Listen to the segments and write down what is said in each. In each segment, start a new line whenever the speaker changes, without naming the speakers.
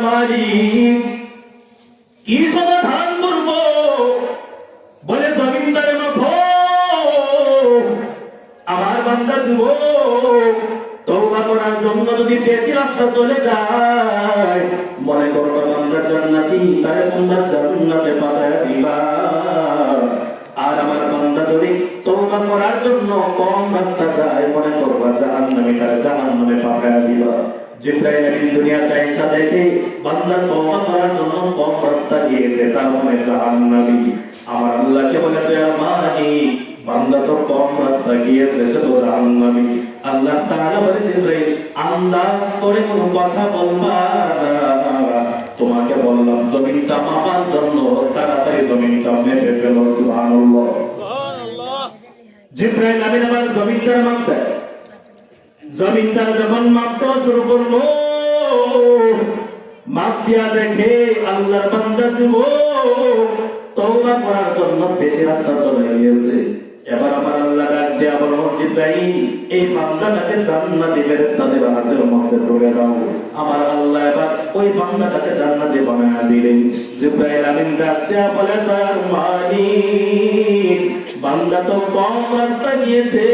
মালিক কি সমাধান করবো বলে জমিনদারের মতো আমার বান্দা যুবক তওবা করার জন্য যদি বেশি রাস্তা চলে যায় মনে করবা বান্দা জান্নাতি তারে বান্দা জান্নাতে পাঠায় দিবা। আর আমার বান্দা যদি তওবা করার জন্য কম রাস্তা যায় মনে করবা জাহান্নামে তারে জাহান্নামে পাঠায় দিবা। জিবরাইল আমিন দুনিয়াতে এসে দেখে বান্দা তওবা করার জন্য কম রাস্তা গিয়েছে তার মানে জাহান্নামী। আমার আল্লাহকে বলে দয়ার মালিক বান্দা তো কম রাস্তা গিয়েছে সে তো জাহান্নামী। আল্লাহ তাআলা বলে জিবরাইল আন্দাজ করে কোনো কথা বলবা না, তোমাকে বললাম জমিনটা মাপার জন্য তাড়াতাড়ি জমিনটা মেপে ফেলো। সুবহানাল্লাহ। জিবরাইল আমিন আবার জমিনটার মাপতে জমিনটা যখন মাপতে শুরু করলো মাপ দিয়া দেখে আল্লাহর বান্দা যুবক তওবা করার জন্য বেশি রাস্তা চলে গিয়েছে। এবার আমার আল্লাহ ডাক দেয়া বলো জিবরাইল এই বান্দাটাকে জান্নাতি ফেরেশতাদের হাতের মধ্যে ধরে দাও। আমার আল্লাহ এবার ওই বান্দাটাকে জান্নাতি বানায় দিলেন। জিবরাইল আমিন ডাক দেয়া বলে দয়ার মালিক বান্দা তো কম রাস্তা গিয়েছে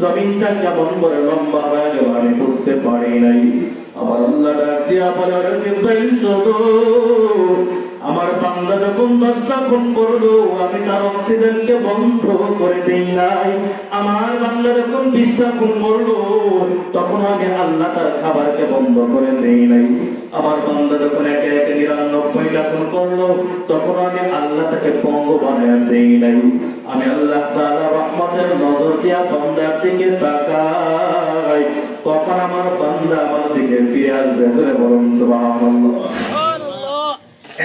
জমিনটা কেমন করে লম্বা হয়ে গেল আমি বুঝতে পারি নাই। আমার আল্লাহ ডাক দেয়া বলে জিবরাইল শোনো আমার বান্দা যখন 10টা খুন করলো আমি তার অক্সিজেনকে বন্ধ করে দেই নাই। আমার বান্দা যখন 20টা খুন করলো তখন আমি আল্লাহ তার খাবারকে বন্ধ করে দেই নাই। আমার বান্দা যখন একে একে 99টা খুন করলো তখন আমি আল্লাহ তাকে পঙ্গু বানায় দেই নাই। আমি আল্লাহ তাআলা রহমতের নজর দিয়া বান্দার দিকে তাকাই কখন আমার বান্দা আমার দিকে ফিরে আসবে বলুন সুবহানাল্লাহ।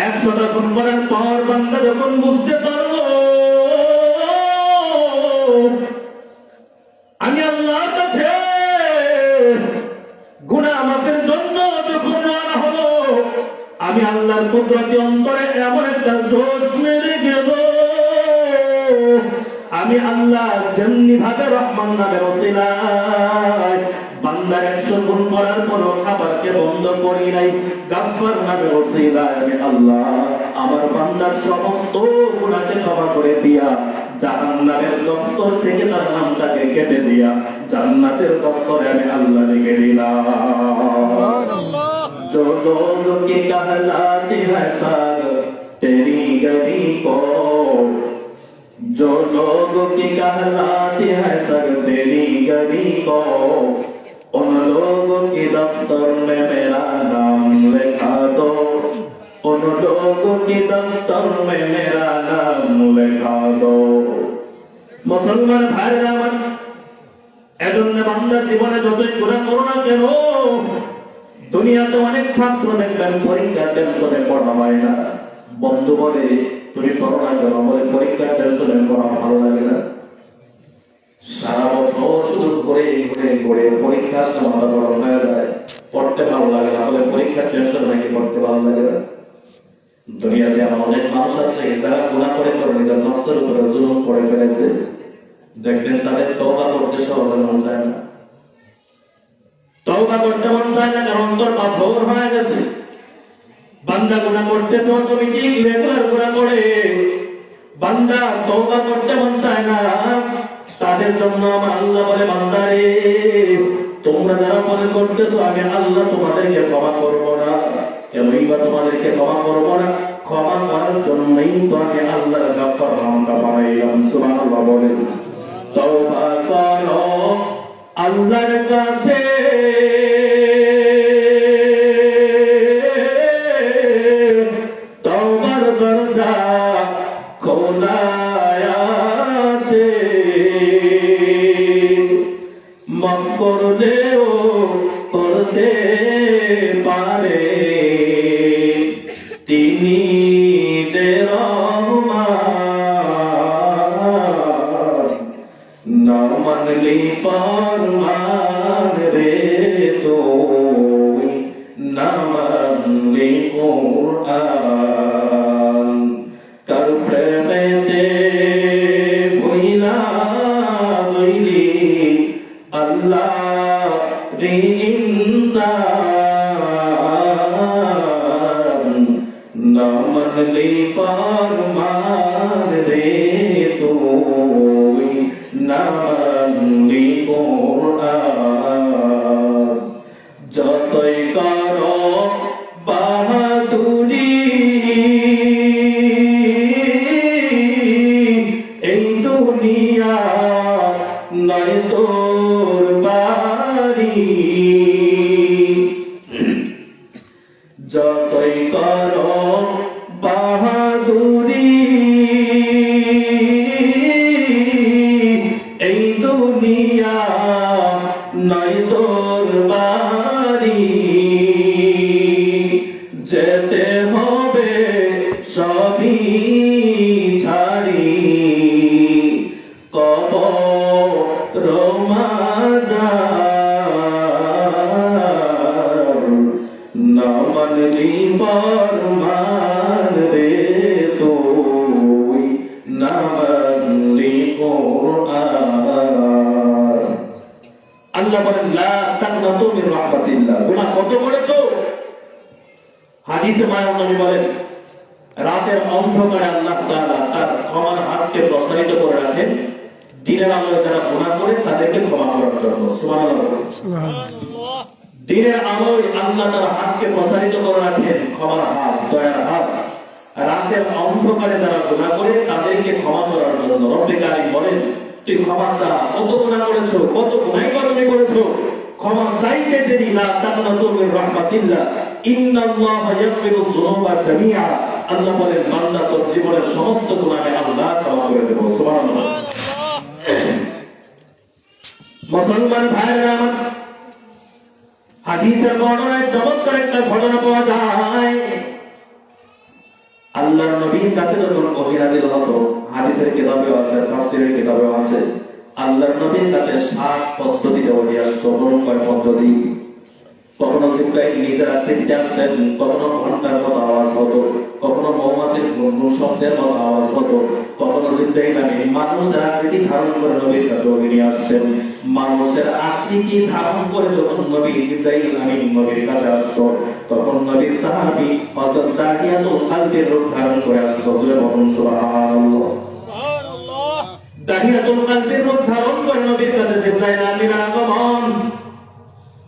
100টা খুন করার পর বান্দা যখন বুঝতে পারলো আমি আল্লাহর কাছে গুনাহ মাফের জন্য যখন রওনা হলো আমি আল্লাহর কুদরতি অন্তরে এমন একটা জোশ মেরে গেল আমি আল্লাহ যেমনি ভাবে রহমান নামের ওসিলায় বান্দার 100 গুণ করার পর খাবারকে বন্ধ করি নাই। গাফফার নামের ওসিলায় আমি আল্লাহ আমার বান্দার সমস্ত গুনাহকে ক্ষমা করে দিয়া জাহান্নামের দফতর থেকে তার নামটাকে কেটে দিয়া জান্নাতের দফতরে আমি আল্লাহ লিখে দিলাম। সুবহানাল্লাহ। जो लोग के कहलाते हैं सर तेरी गली को जो लोग की कहलाते हैं सर तेरी गली को उन लोगों की दफ्तर में मेरा नाम लिखा दो उन लोगों की दफ्तर में मेरा नाम लिखा दो। मुसलमान भाईरा আমার এজন্য বান্দা জীবনে যতই গুনাহ করো না কেন দুনিয়াতে অনেক ছাত্র দেখবেন পরীক্ষার টেনশনে পড়া হয় না। বন্ধু বলে তুমি পড়ো না কেন বলে পরীক্ষার টেনশনে পড়া ভালো লাগে না। সারা বছর শুধু ঘুরে ঘুরে ঘুরে পরীক্ষা আসলে মাথা গরম হয়ে যায় পড়তে ভালো লাগে না বলে পরীক্ষার টেনশন নাকি পড়তে ভালো লাগে না। দুনিয়াতে এমন অনেক মানুষ আছে যারা গুনাহ করে নিজের নফসের উপরে জুলুম করে ফেলেছে দেখবেন তাদের তওবা করতে সহজে মন চায় না। তওবা করতে মন চায় না কারণ অন্তর পাথর হয়ে গেছে। বান্দা গুনাহ করতেছে অটোমেটিক রেগুলার গুনাহ করে বান্দা তওবা করতে মন চায় না। তাদের জন্য আমার আল্লাহ বলে বান্দারে তোমরা যারা মনে করতেছো আমি আল্লাহ তোমাদেরকে ক্ষমা করব না কেনই বা তোমাদেরকে ক্ষমা করব না ক্ষমা করার জন্যই তো আমি আল্লাহর গাফফার নামটা বানাইলাম। সুবহানাল্লাহ বলে তওবা করো আল্লাহর কাছে তওবার দরজা খোলা আছে মাফ করলেও করতে পারে তিনি যে রহমান না মানলি ফরমান রে তুই না মানলি কুরআন কার প্রেমেতে ভুইলা বইলি আল্লাহ রে ইনসান করো বাহাদুরি, এই দুনিয়া নয় তোর বাড়ি। যতই করো বাহাদুরি, এই দুনিয়া নয় তোর বাড়ি। যেতে হবে সবই ছাড়ি, কবর মাজার, না মানলি ফরমান রে তুই, না মানলি কোরআন। আল্লাহ বলেন লা তাকনাতু মির রাহমাতিল্লাহ। গুনাহ কত করেছো? হাদিসে মায়ার নবী বলেন রাতের অন্ধকারে আল্লাহ তাআলা তার ক্ষমার হাতকে প্রসারিত করে রাখেন দিনের আলোয় যারা গুনাহ করে তাদেরকে ক্ষমা করার জন্য। সুবহানাল্লাহ। দিনের আলোয় আল্লাহ তার হাতকে প্রসারিত করে রাখেন, ক্ষমার হাত, দয়ার হাত। রাতের অন্ধকারে যারা গুনাহ করে তাদেরকে ক্ষমা করার জন্য। রব্বে কারীম বলেন তুই ক্ষমা চা, কত গুনাহ করেছো, কত গুনাহ করেছো, ক্ষমা চাইতে দেরি না। তাকনাতু মির রাহমাতিল্লাহ, ইন্নাল্লাহা ইয়াগফিরুয যুনুবা জামিআ। আল্লাহ বলেন বান্দা তোর জীবনের সমস্ত গুনাহ আল্লাহ ক্ষমা করে দেব। সুবহানাল্লাহ। মুসলমান ভাইরা আমার, হাদিসের বর্ণনায় চমৎকার একটা ঘটনা পাওয়া যায়। আল্লাহর নবীর কাছে যখন ওহী নাযিল হতো, হাদিসের কিতাবেও আছে, তাফসীরের কিতাবেও আছে, আল্লাহর নবীর কাছে 7 পদ্ধতিতে ওহী আসতো। কয় পদ্ধতি? কখনো জিবরাইল নিজের আকৃতিতে আসতেন, কখনো ঘন্টার মতো আওয়াজ হতো, কখনো মৌমাছির গুনগুন শব্দের মতো আওয়াজ হতো, কখনো জিবরাইল আমিন মানুষের আকৃতি ধারণ করে নবীর কাছে ওহী নিয়ে আসতেন। মানুষের আকৃতি ধারণ করে যখন নবী জিবরাইল আমিন নবীর কাছে আসতো, তখন নবীর সাহাবী হযরত দাহিয়াতুল কালবের রূপ ধারণ করে আসতো। বলুন সুবহানাল্লাহ। দাহিয়াতুল কালবের রূপ ধারণ করে নবীর কাছে জিবরাইল আমিনের আগমন।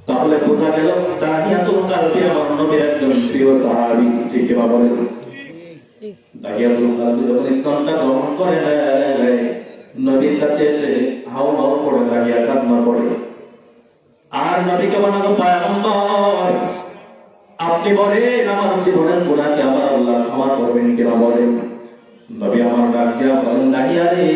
তাহলে বোঝা গেল দাহিয়াতুল কালবি আমার নবীর একজন প্রিয় সাহাবী। ঠিক কি না বলেন? দাহিয়াতুল কালবি যখন ইসলামটা গ্রহণ করে নেয়, নবীর কাছে এসে হাও হাও করে দাঁড়িয়ে কান্না করে, আর নবীকে বানানো পয়গম্বর, আপনি বলেন আমার জীবনের গুনাহকে আমার আল্লাহ ক্ষমা করবেন কিনা বলেন। নবী আমার ডাক দিয়া বলেন দাহিয়া রে,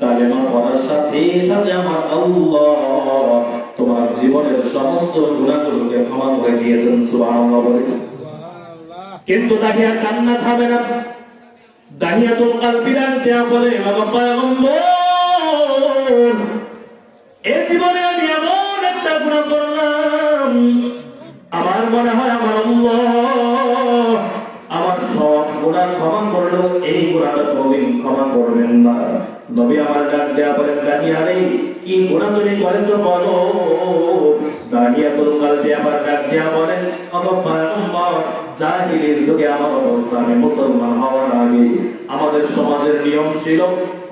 কালেমা পড়ার সাথে সাথে আমার আল্লাহ তোমার জীবনের সমস্ত গুনাহগুলোকে ক্ষমা করে দিয়েছেন। সুবহানাল্লাহ বলেন। কিন্তু দাহিয়া কান্না থামে না। দাহিয়াতুল কালবি ডাক দিয়া বলে পয়গম্বর, এই জীবনে আমি এমন একটা গুনাহ করলাম, আমার মনে হয় আমার আল্লাহ আমার সব গুনাহ ক্ষমা করলেও এই গুনাহটা কোনদিন ক্ষমা করবেন না। নবী আমার ডাক দেয়া বলেন দাহিয়া রে, কি গুনাহ তুমি করেছো বলো। দাহিয়াতুল কালবি আবার ডাক দেয়া বলেন ওগো পয়গম্বর, জাহিলির যুগে আমার অবস্থা, আমি মুসলমান হওয়ার আগে আমাদের সমাজের নিয়ম ছিল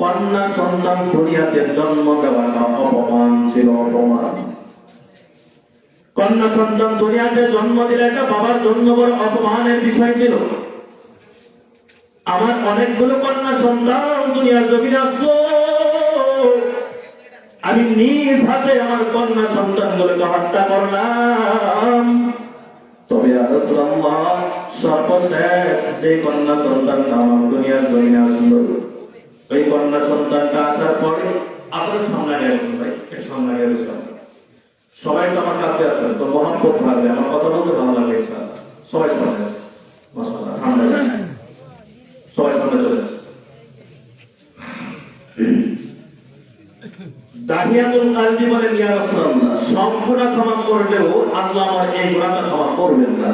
কন্যা সন্তান দুনিয়াতে জন্ম দেওয়াটা অপমান ছিল, অপমান। কন্যা সন্তান দুনিয়াতে জন্ম দিলে একটা বাবার জন্য বড় অপমানের বিষয় ছিল। আমার অনেকগুলো কন্যা সন্তান দুনিয়ার জমিনে আসলো, আমি নিজ হাতে আমার কন্যা সন্তানগুলোকে হত্যা করলাম। তবে রাসূলুল্লাহ সর্বশেষ যে কন্যা সন্তান আমার দুনিয়ার জমিনে আসলো, ওই কন্যা সন্তানটা আসার পরে আপনার সামনে গেছেন ভাই, এর সামনে গেছেন সবাই তো আমার কাছে আসবেন, তো মহব্বত ভাবে আমার কথা বলতে ভালো লাগে। সবাই সামনে আসে, মাশাআল্লাহ, ঠান্ডা সবাই সামনে চলে আসে। দাহিয়াতুল কালবি বলেন ইয়া রাসূলুল্লাহ, সব গুনাহ ক্ষমা করলেও আল্লাহ আমার এই গুনাহটা ক্ষমা করবেন না।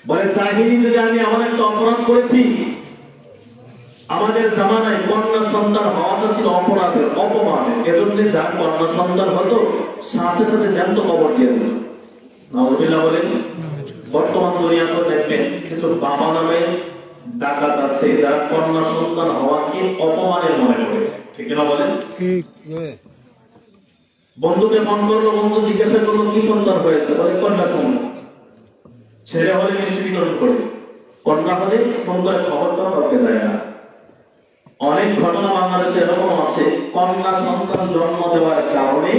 বলে জাহিলি যুগে আমি এমন একটা অপরাধ করেছি, আমাদের জামানায় কন্যা সন্তান হওয়াটা ছিল অপরাধের, অপমানের। এজন্য যার কন্যা সন্তান হতো সাথে সাথে জ্যান্ত কবর দিয়ে দিত। নাউজুবিল্লাহ বলেন। বর্তমান দুনিয়াতে দেখবেন কিছু বাবা নামে ডাকাত আছে যারা কন্যা সন্তান হওয়াকে অপমানের মনে করে। ঠিক না বলেন? বন্ধুকে ফোন করলো, বন্ধু জিজ্ঞাসা করলো কি সন্তান হয়েছে, বলে কন্যা সন্তান। ছেলে হলে মিষ্টি বিতরণ করে, কন্যা হলে ফোন করে খবরটাও কাউকে দেয় না। অনেক ঘটনা বাংলাদেশে এরকম আছে, কন্যা সন্তান জন্ম দেওয়ার কারণে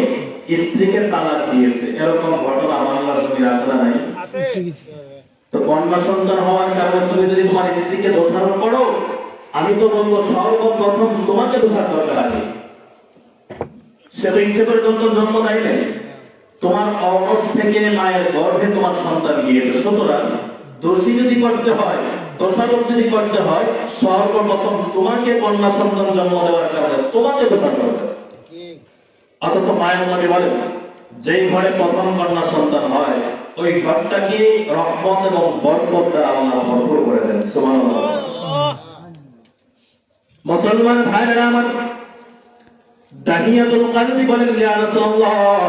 স্ত্রীকে তালাক দিয়েছে, এরকম ঘটনা বাংলার জমির আসলে নাই। তো কন্যা সন্তান হওয়ার কারণে তুমি যদি তোমার স্ত্রীকে দোষারোপ করো, আমি তো বলবো সর্বপ্রথম তোমাকে দোষার দরকার আগে। সে তো ইচ্ছে করে জন্ম দেয় নাই, তোমার অবশ থেকে মায়ের গর্ভে তোমার সন্তান গিয়েছে। সুতরাং দোষী যদি করতে হয়, দোষারোপ যদি করতে হয়, সর্বপ্রথম তোমাকে কন্যা সন্তান জন্ম দেওয়ার কারণে তোমাকে দোষার দরকার। অথচ মায়ের নবী বলেন, যেই ঘরে প্রথম কন্যা সন্তান হয় ওই ঘরটাকে রহমত এবং বরকত দ্বারা আল্লাহ ভরপুর করে দেন। সুবহানাল্লাহ। মুসলমান ভাইরা আমার, দাহিয়াতুল কলবি বলেন, ইয়া রাসূলুল্লাহ,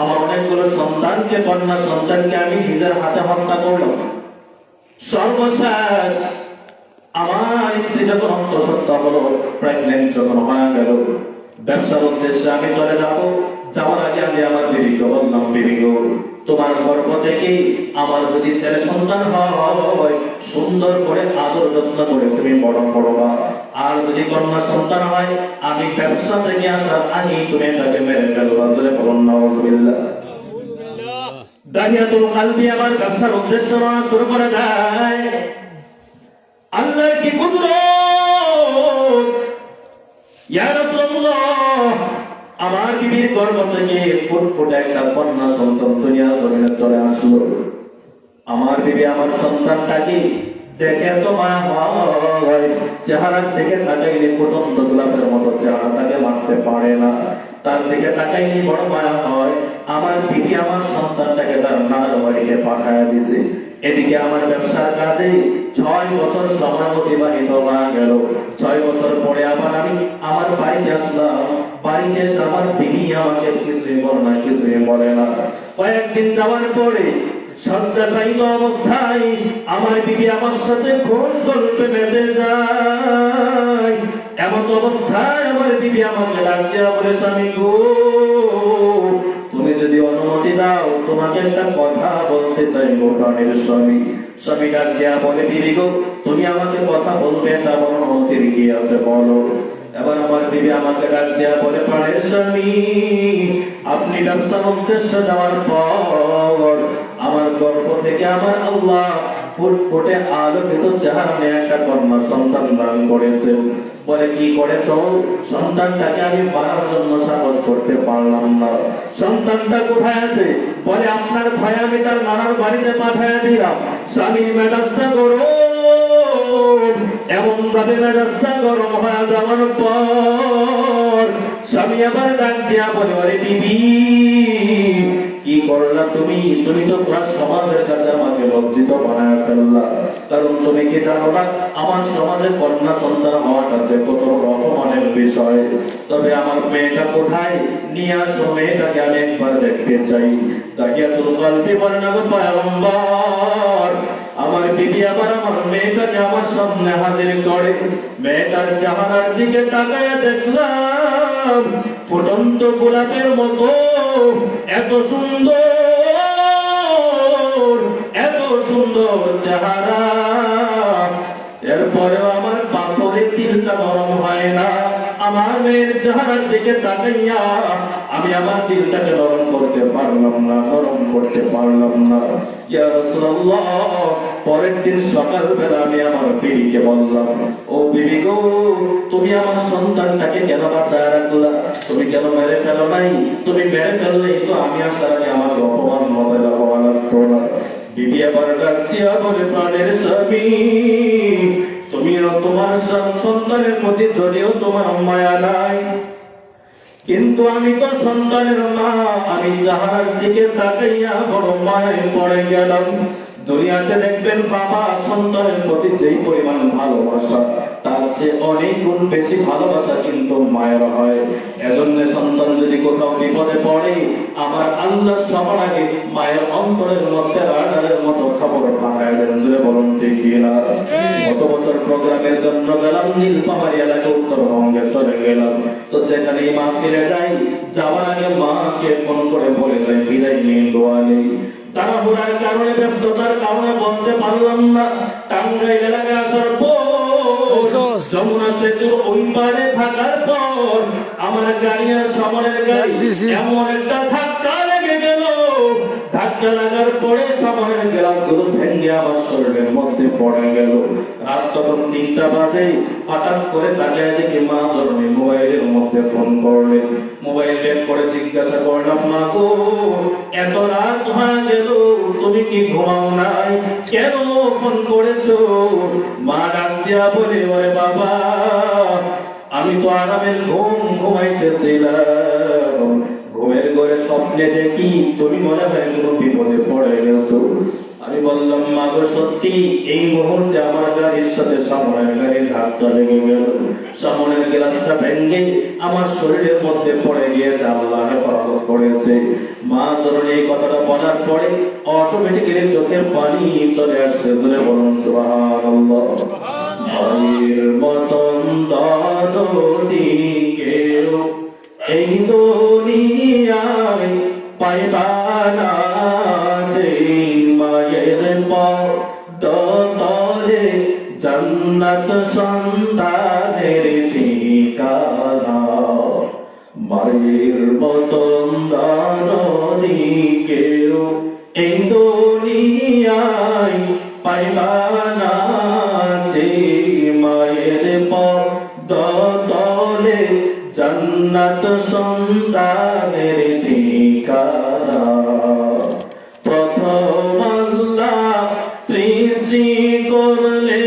আমার অনেকগুলো সন্তানকে, কন্যা সন্তানকে আমি নিজের হাতে হত্যা করলাম। সর্বশেষ আমার স্ত্রী যখন অন্তঃসত্ত্বা হলো, প্রেগনেন্ট যখন হয়ে গেল, ব্যবসার উদ্দেশ্যে আমি চলে যাব। যাওয়ার আগে আমি আমার বিবিকে বললাম, বিবি গো, তোমার গর্ভ থেকে আমার যদি ছেলে সন্তান হয়, সুন্দর করে আদর যত্ন করে তুমি বড় করবা। আর যদি কন্যা সন্তান হয়, আমি ব্যবসা থেকে আসার আগে তুমি তাকে মেরে ফেলবা। বলে বলুন নাউযুবিল্লাহ। দাহিয়াতুল কলবি আমার ব্যবসার উদ্দেশ্য শুরু করে দেয়। আল্লাহর কি কুদরত! ইয়া রাসূলুল্লাহ, আমার বিবির গর্ভ থেকে ফুটফুটে একটা কন্যা সন্তান দুনিয়ার জমিনে চলে আসলো। আমার বিবি আমার সন্তানটাকে দেখে তো মায়া হয়, চেহারার দিকে তাকাইলে ফুটন্ত গোলাপের মতো চেহারাটাকে মারতে পারে না। তার দিকে তাকাইলে বড় মায়া হয়। আমার বিবি আমার সন্তানটাকে তার নানার বাড়িতে পাঠায় দিছে। এদিকে আমার ব্যবসার কাজে 6 বছর সময় অতিবাহিত হয়ে গেল। 6 বছর পরে আবার আমি আমার বাড়িতে আসলাম। বাড়িতে এসে আমার বিবি আমাকে কিছুই বলে না, কিছুই বলে না। কয়েকদিন যাওয়ার পরে শয্যাশায়ী অবস্থায় আমার বিবি আমার সাথে খোঁজ গল্পে বেঁধে যায়। এমন অবস্থায় আমার বিবি আমাকে ডাক দিয়া বলে, স্বামী গো, তুমি যদি অনুমতি দাও তোমাকে একটা কথা বলতে চাই গো প্রাণের স্বামী। স্বামী ডাক দিয়া বলে, বিবি গো, তুমি আমাকে কথা বলবে, তার অনুমতির কি আছে বলো। এবার আমার বিবি আমাকে ডাক দিয়া বলে, প্রাণের স্বামী, আপনি ব্যবসার উদ্দেশ্যে যাওয়ার পর আমার গর্ভ থেকে আমার আল্লাহ ফুটফুটে আলোকিত চেহারা নিয়ে একটা কন্যা সন্তান দান করেছে। বলে, কি করেছ? সন্তানটাকে আমি মারার জন্য সাহস করতে পারলাম না। সন্তানটা কোথায় আছে? বলে, আপনার ভয়ে আমি তার নানার বাড়িতে পাঠিয়ে দিলাম। স্বামী মেজাজটা গরম, এমন ভাবে মেজাজটা গরম হয়ে যাওয়ার পর স্বামী আবার ডাক দিয়া বলে, আরে বিবি, কি করলা তুমি? তুমি তো পুরা সমাজের কাছে আমাকে লজ্জিত বানায় ফেললা। কারণ তুমি কি জানো না, আমার সমাজে কন্যা সন্তান হওয়াটা যে কত রকমের বিষয়। তবে আমার মেয়েটা কোথায়? নিয়ে আসো, মেয়েটাকে আমি একবার দেখতে চাই। দাহিয়াতুল কলবি বলেন, গো পয়গম্বর, আমার বিবি আবার আমার মেয়েটাকে আমার সামনে হাজির করে। মেয়েটার চেহারার দিকে তাকায় দেখলাম ফুটন্ত গোলাপের মতো এত সুন্দর, এত সুন্দর চেহারা। এরপরেও আমার পাথরের দিলটা নরম হয় না। আমার মেয়ের চেহারার দিকে তাকাইয়া আমি আমার দিলটাকে নরম করতে পারলাম না, নরম করতে পারলাম না। ইয়া রাসূলুল্লাহ, পরের দিন সকালবেলা আমি আমার বিবিকে বললাম, ও বিবি গো, তুমি আমার সন্তানটাকে কেন বাঁচায় রাখলা? তুমি কেন মেরে ফেলো নাই? তুমি মেরে ফেললেই তো আমি আসার আগে আমাকে অপমান হবে, অপমান লাগতো না। বিবি আবার ডাক দিয়া বলে, প্রাণের স্বামী, তুমিও তোমার সন্তানের প্রতি যদিও তোমার মায়া নাই, কিন্তু আমি তো সন্তানের মা। আমি যাহার দিকে তাকাইয়া বড় মায়ায় পড়ে গেলাম। দুনিয়াতে দেখবেন বাবা সন্তানের প্রতি যেই পরিমাণ ভালোবাসা, তার চেয়ে অনেক গুণ বেশি ভালোবাসা কিন্তু মায়ের হয়। এজন্য সন্তান যদি কোথাও বিপদে পড়ে, আমার আল্লাহ সবার আগে মায়ের অন্তরের মধ্যে রাডারের মতো খবর পাঠায়। দেন, জোরে বলুন ঠিক কিনা? গত বছর প্রোগ্রামের জন্য গেলাম নীলফামারী এলাকা, উত্তরবঙ্গে চলে গেলাম। তো যেখানে মা ফিরে যাই, যাওয়ার আগে মাকে ফোন করে বলে যাই বিদায় নিয়ে দোয়া নেই। তাড়াহুড়ার কারণে, ব্যস্ততার কারণে বলতে পারলাম না। টাঙ্গাইল এলাকায় আসার পর, যমুনা সেতুর ওই পারে থাকার পর আমার গাড়ি আর সামনের গাড়ি এমন একটা ধাক্কা লেগে গেল। ধাক্কা লাগার পরে সামনের গ্লাসগুলো ভেঙে আমার শরীরের মধ্যে পড়ে গেল। রাত তখন 3টা বাজে। হঠাৎ করে তাকায় দেখি মা জননী মোবাইলের মধ্যে ফোন করলেন। মোবাইল বের করে জিজ্ঞাসা করলাম, মা গো, এত রাত হয়ে গেল, তুমি কি ঘুমাও নাই? কেন ফোন করেছো? মা ডাক দিয়া বলে, ওরে বাবা, আমি তো আরামের ঘুম ঘুমাইতেছিলাম, ঘুমের ঘরে স্বপ্নে দেখি তুমি মনে হয় কোনো বিপদে পড়ে গেছো। আমি বললাম, মা গো, সত্যি এই মুহূর্তে আমার গাড়ির সাথে সামনের গাড়ির ধাক্কা লেগে গেল, সামনের গ্লাসটা ভেঙে আমার শরীরের মধ্যে পড়ে গিয়েছে, আল্লাহ হেফাজত করেছে। মা জননী এই কথাটা বলার পরে অটোমেটিক্যালি চোখের পানি চলে আসছে, বলে বলুন সুবহানাল্লাহ। ভাইয়ের মতন দরদি কেউ এই দুনিয়ায় পাইবা না, যে মায়ের পদতলে জান্নাত সন্তানের ঠিকানা। মায়ের মতন দরদি কেউ এই দুনিয়ায় পাইবা না, যে মায়ের পদতলে জান্নাত সন্তানের ঠিকানা। প্রথম আল্লাহ সৃষ্টি করলেন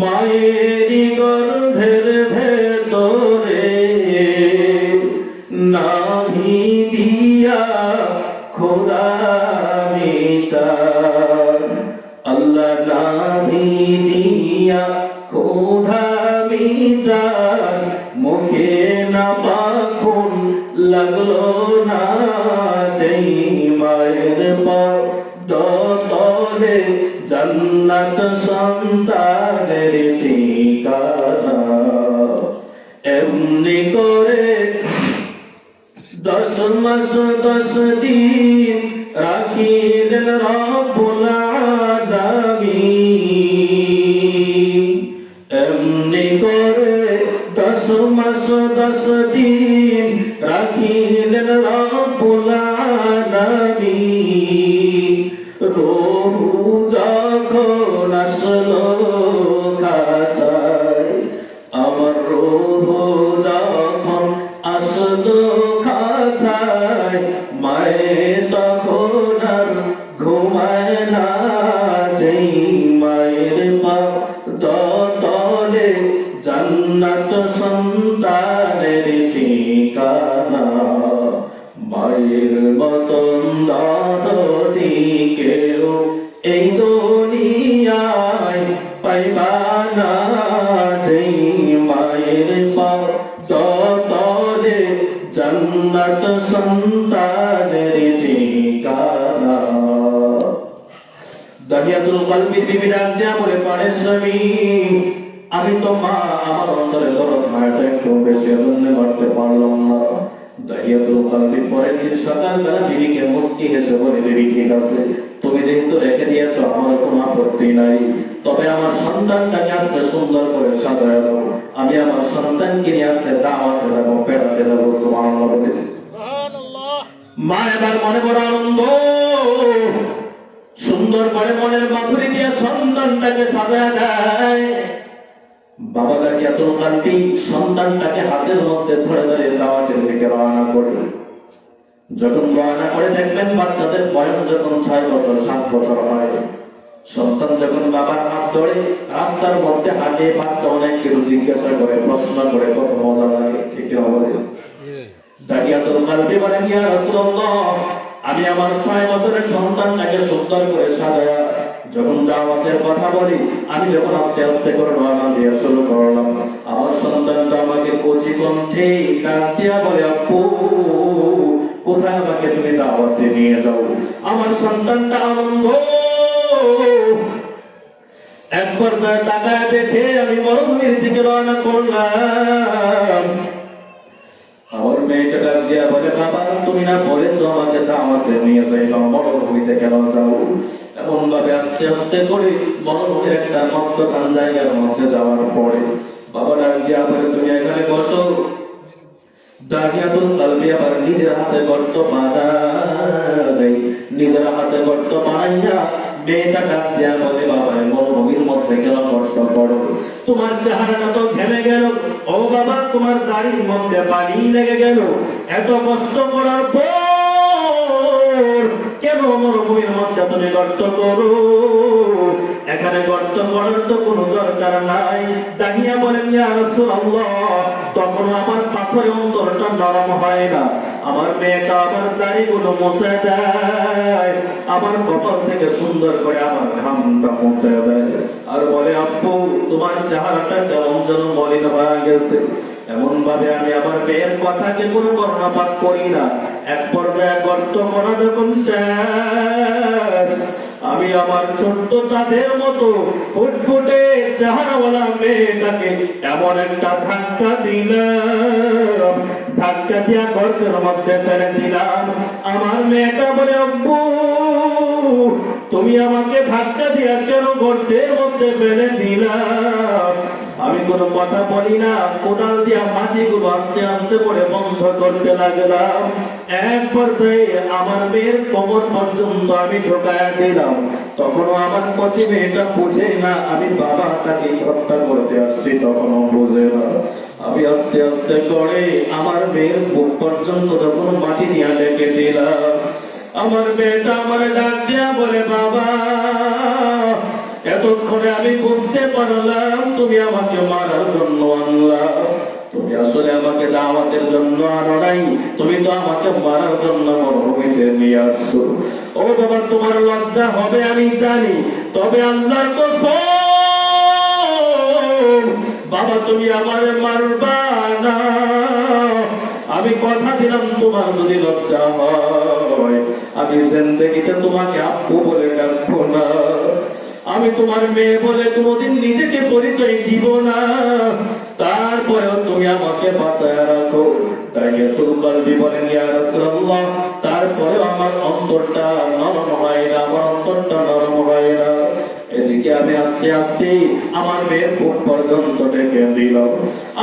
মায়েরই গর্ভের ভেতরে, নাভি দিয়া খোদা মিটার, আল্লাহ নাভি দিয়া খোদা মিটার, মুখে না পাখুন লাগলো না, যেই মায়ের পদতলে জান্নাত সন্তানের ঠিকানা। এমনি করে 10 মাস 10 দিন রাখিলেন রব্বুল আলামিন। এমনি করে 10 মাস 10 দিন রাখিলেন রব্বুল আলামিন। রূহ যখন আসলো খাঁচায়, আমার রূহ যখন আসলো খাঁচায়, মায়ে তখন আর ঘুমায় না, যেই মায়ের পদতলে জান্নাত সন্তানের ঠিকানা। মায়ের মতন দরদি কেউ এই দুনিয়ায় পাইবা না, যেই মায়ের পদতলে জান্নাত সন্তানের ঠিকানা। দাহিয়াতুল কলবি বিবি ডাক দিয়া বলে, পারের স্বামী, আমি তো মা, আমার অন্তরে দরদ মায়াটা একটু বেশি, এজন্য মারতে পারলাম না। দাহিয়াতুল কলবি পরের দিন সকালবেলা বিবিকে মুস্কি হেসে বলে, বিবি ঠিক আছে, তুমি যেহেতু রেখে দিয়েছো আমার কোনো আপত্তি নাই, তবে আমার সন্তানটাকে আজকে সুন্দর করে সাজায় দাও, আমি আমার সন্তানকে নিয়ে আজকে দাওয়াতে যাবো, বেড়াতে যাবো। সুবহানাল্লাহ। মা এবার মনে বড় আনন্দ, সুন্দর করে মনের মাধুরী দিয়ে সন্তানটাকে সাজায় দেয়। বাবা দাহিয়াতুল কলবি সন্তানটাকে হাতের মধ্যে ধরে ধরে দাওয়াতের দিকে রওনা করে। যখন রওনা করে দেখবেন বাচ্চাদের বয়স যখন 6 বছর 7 বছর হয়, সন্তান যখন বাবার হাত ধরে রাস্তার মধ্যে হাঁটে, বাচ্চা অনেক কিছু জিজ্ঞাসা করে, প্রশ্ন করে, কত মজা লাগে, ঠিক হবে। দাহিয়াতুল কলবি বলেন, ইয়া রাসূলুল্লাহ, আমি আমার 6 বছরের সন্তানটাকে সুন্দর করে সাজায়া যখন দাওয়াতের কথা বলি, আমি যখন আস্তে আস্তে করে রওনা দিয়ে শুরু করলাম, আমার সন্তানটা আমাকে কচি কণ্ঠে ডাক দিয়া বলে, আপু কোথায় আমাকে তুমি দাওয়াতে নিয়ে যাও। আমার সন্তানটা আনন্দ একবার তাকায় দেখে আমি মরুভূমির দিকে রওনা করলাম। আমার মেয়েটা ডাক দিয়া বলে, বাবা তুমি না বলেছো আমাকে দাওয়াতে নিয়ে যাইলাম, মরুভূমিতে কেন যাও? এমন ভাবে আস্তে আস্তে করে মরুভূমির একটা মধ্যখান জায়গার মধ্যে যাওয়ার পরে বাবা ডাক দিয়া বলে, তুমি এখানে বসো। দাহিয়াতুল কলবি আবার নিজের হাতে গর্ত বানাই, নিজের হাতে গর্ত বানাইয়া মেয়েটা ডাক দিয়া বলে, বাবা মরুভূমির মধ্যে কেন কষ্ট করো? তোমার চেহারাটা তো ঘেমে গেল, ও বাবা তোমার দাড়ির মধ্যে পানি লেগে গেল, এত কষ্ট করার পর কেন মরুভূমির মধ্যে তুমি গর্ত করো? এখানে গর্ত করার তো কোনো দরকার নাই। দাহিয়া বলেন, ইয়া রাসূলুল্লাহ, তখন আমার পাথরের অন্তরটা নরম হয় না, আমার মেয়েটা আমার দাড়িগুলো মুছে দেয়, আমার কপাল থেকে সুন্দর করে আমার ঘামটা মুছে দেয়, আর বলে, আব্বু তোমার চেহারাটা কেমন যেন মলিন হয়ে গেছে। এমন ভাবে আমি আমার মেয়ের কথাকে কোনো কর্ণপাত করি না। এক পর্যায়ে গর্ত করা যখন শেষ, আমি আমার ছোট্ট চাঁদের মতো ফুটফুটে চেহারাওয়ালা মেয়েটাকে এমন একটা ধাক্কা দিলাম, ধাক্কা দিয়া গর্তের মধ্যে ফেলে দিলাম। আমার মেয়েটা বলে, আব্বু তুমি আমাকে ধাক্কা দিয়া কেন গর্তের মধ্যে ফেলে দিলাম? আমি কোনো কথা বলি না, কোদাল দিয়া মাটিগুলো আস্তে আস্তে করে বন্ধ করতে লাগলাম। এক পর্যায়ে আমার মেয়ের কোমর পর্যন্ত আমি ঢোকায়া দিলাম। তখনও আমার কচি মেয়েটা বুঝে না আমি বাবা তাকে হত্যা করতে আসছি, তখনও বুঝে না। আমি আস্তে আস্তে করে আমার মেয়ের বুক পর্যন্ত যখন মাটি দিয়া ডেকে দিলাম, আমার মেয়েটা আমার ডাক দিয়া বলে, বাবা এতক্ষণে আমি বুঝতে পারলাম তুমি আমাকে মারার জন্য আনলা, তুমি আসলে আমাকে দাওয়াতের জন্য আনো নাই, তুমি তো আমাকে মারার জন্য মরুভূমিতে নিয়ে আসছো। ও বাবা তোমার লজ্জা হবে আমি জানি, তবে আল্লাহর কসম বাবা তুমি আমারে মারবা না। আমি কথা দিলাম তোমার যদি লজ্জা হয় আমি জিন্দেগিতে তোমাকে আব্বু বলে ডাকবো না, আমি তোমার মেয়ে বলে কোনোদিন নিজেকে পরিচয় দিব না, তারপরেও তুমি আমাকে বাঁচায় রাখো। দাহিয়াতুল কলবি বলেন, ইয়া রাসূলুল্লাহ, তারপরে আমার অন্তরটা নরম হয় না, আমার অন্তরটা নরম হয় না। এদিকে আমি আস্তে আস্তে আমার মেয়ের বুক পর্যন্ত ডেকে দিলাম।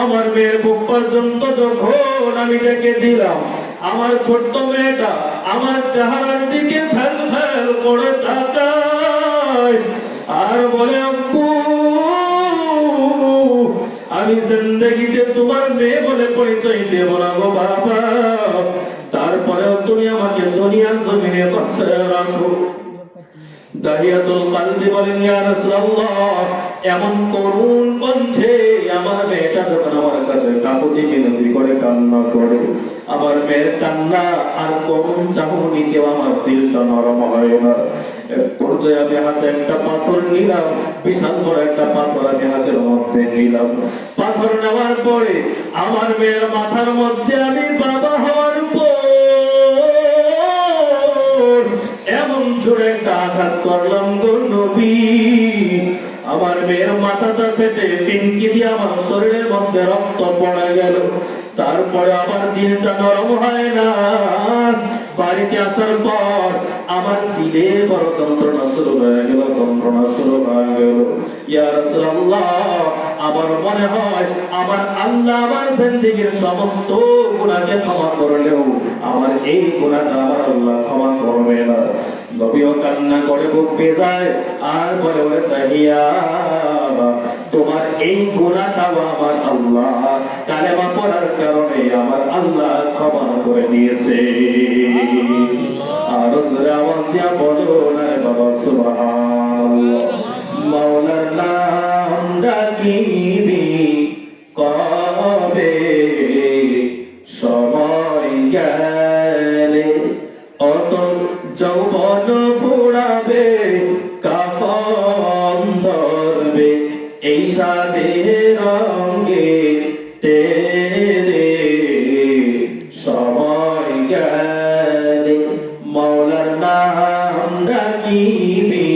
আমার মেয়ের বুক পর্যন্ত যখন আমি ডেকে দিলাম, আমার ছোট্ট মেয়েটা আমার চেহারার দিকে ফেল ফেল করে তাকায় আর বলে, আব্বু আমি জিন্দেগিতে তোমার মেয়ে বলে পরিচয় দেব না গো বাবা, তারপরেও তুমি আমাকে দুনিয়ার জমিনে বাঁচিয়ে রাখো। দাহিয়াতুল কলবি বলেন, ইয়া রাসূলুল্লাহ, এমন করুণ কণ্ঠে আমার মেয়েটা যখন আমার কাছে কাকুতি মিনতি করে কান্না করে, আমার মেয়ের কান্না আর করুণ চাহনিতেও আমার দিলটা নরম হয় না। এক পর্যায়ে আমি হাতে একটা পাথর নিলাম, বিশাল বড় একটা পাথর আমি হাতের মধ্যে নিলাম। পাথর নেওয়ার পরে আমার মেয়ের মাথার মধ্যে আমি বাবা হওয়ার পর এমন জোরে একটা আঘাত করলাম গো নবী, আমার মেয়ের মাথাটা ফেটে পিনকি দিয়ে আমার শরীরের মধ্যে রক্ত পড়ে গেল। তারপরে আমার দিলটা নরম হয় না। বাড়িতে আসার পর আমার দিলে বড় যন্ত্রণা শুরু হয়ে গেল, যন্ত্রণা শুরু হয়ে গেল। ইয়া রাসূলুল্লাহ, আমার মনে হয় আমার আল্লাহ আমার জিন্দেগীর সমস্ত গুনাহকে ক্ষমা করলেও আমার এই গুনাহটা আমার আল্লাহ ক্ষমা করবে না। নবীও কান্না করে বুক ভেজায় আর বলে, ওরে দাহিয়া তোমার এই গুনাহটাও আমার আল্লাহ কালেমা পড়ার কারণে আমার আল্লাহ ক্ষমা করে দিয়েছে। আর জোরে আওয়াজ দিয়া বলো না রে বাবা সুবহানাল্লাহ। মাওলার নাম ডাকিবি কবে, সময় গেলে অত যৌবন ফুরাবে, কাফন ধরবে এই সাদের রঙে তেরে, সময় গেলে নাম ডাকিবি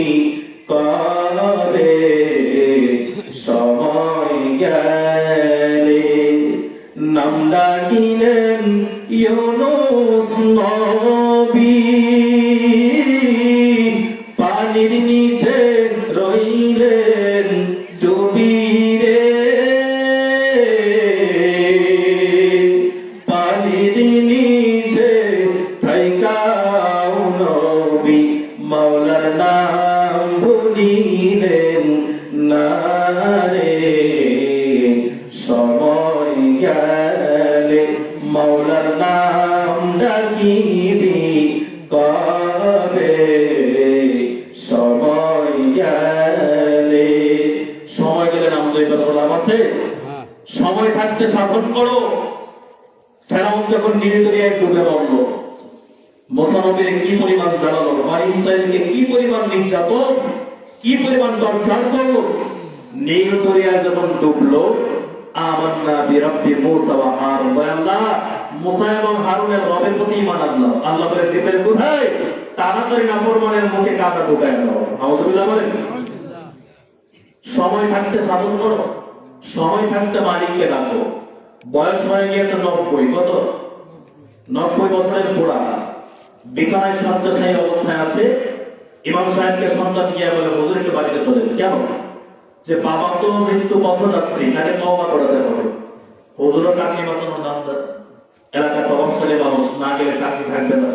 কবে সময় গেলে। নাম ডাকিলেন ইউনূস নবী, পানির নিচে রইলেন ডুবি রে, পানির নিচে থাইকাও নবী মাওলার নাম ভুলিলেন না রে, সময় গেলে মাওলার নাম ডাকিবি কবে সময় গেলে। সময় গেলে নাম তো এটা লাভ আছে? সময় থাকতে শাসন করো। ফেরাউন যখন নীল দরিয়ায় ডুবে মরল, মুসা নবীর কি পরিমাণ জ্বালালো, বনী ইসরাইলকে কি পরিমাণ নির্যাতন, কি পরিমাণ টর্চার করলো। নীল দরিয়ায় যখন ডুবলো, আমান্না বিরাব্বি মুসা ওয়া হারুন, আল্লাহ মুসা এবং হারুনের রবের প্রতি ঈমান আনলাম। আল্লাহ বলে জিবরিল কোথায়? তাড়াতাড়ি নাফরমানের মুখে কাঁটা ঢুকায় দাও। আউযুবিল্লাহ বলেন। সময় থাকতে সাধন করো, সময় থাকতে মালিককে ডাকো। বয়স হয়ে গিয়েছে 90, কত 90 বছরের বুড়া, বিছানায় শয্যাশায়ী অবস্থায় আছে। ইমাম সাহেবকে সন্তান গিয়ে বলে হুজুর একটু বাড়িতে চলে, কেন? যে বাবা তো মৃত্যু পথযাত্রী, তাকে তওবা করাতে হবে। হুজুরও চাকরি বাঁচানোর দাম দেয়, এলাকার প্রভাবশালী মানুষ, না গেলে চাকরি থাকবে না।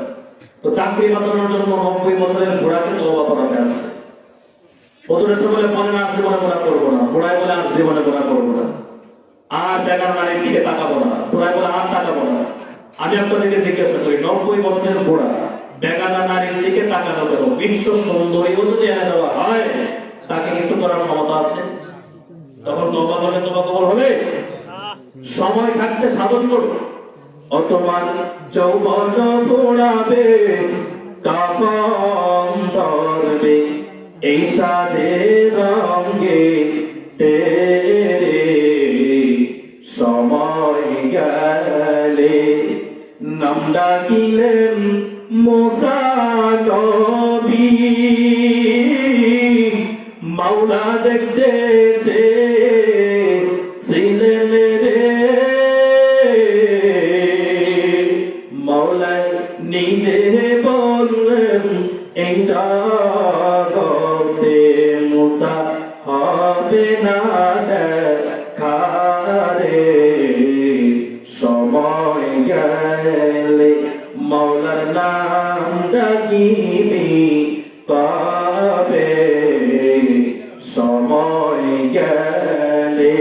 তো চাকরি বাঁচানোর জন্য 90 বছরের বুড়াকে তওবা করাতে আসছে। হুজুর এসে বলে না জীবনে গুনাহ করবো না, বুড়ায় বলে আজ জীবনে গুনাহ করবো না, আর বেগার নারীর দিকে তাকাবো না, বুড়ায় বলে আর তাকাবো না। আমি আপনাদেরকে জিজ্ঞাসা করি, 90 বছরের বুড়া বেগানা নারীর দিকে তাকানো কেন? বিশ্ব সুন্দরী যদি এনে দেওয়া হয়, তাকে কিছু করার ক্ষমতা আছে? তখন তওবা করলে তওবা কবুল হবে? সময় থাকতে সাধন করো। অতমান যৌবন পোড়াবে, কাফন ধরবে, এই সাধের রঙে তেরে, সময় গেলে নাম ডাকিলেন মুসা নবী, মাওলা দেখতে চেয়েছিলেন রে, মাওলা নিজে বললেন এই জগতে মুসা হবে না দেখা রে, সময় গেলে মাওলার নাম ডাকিবি কবে সময় গেলে।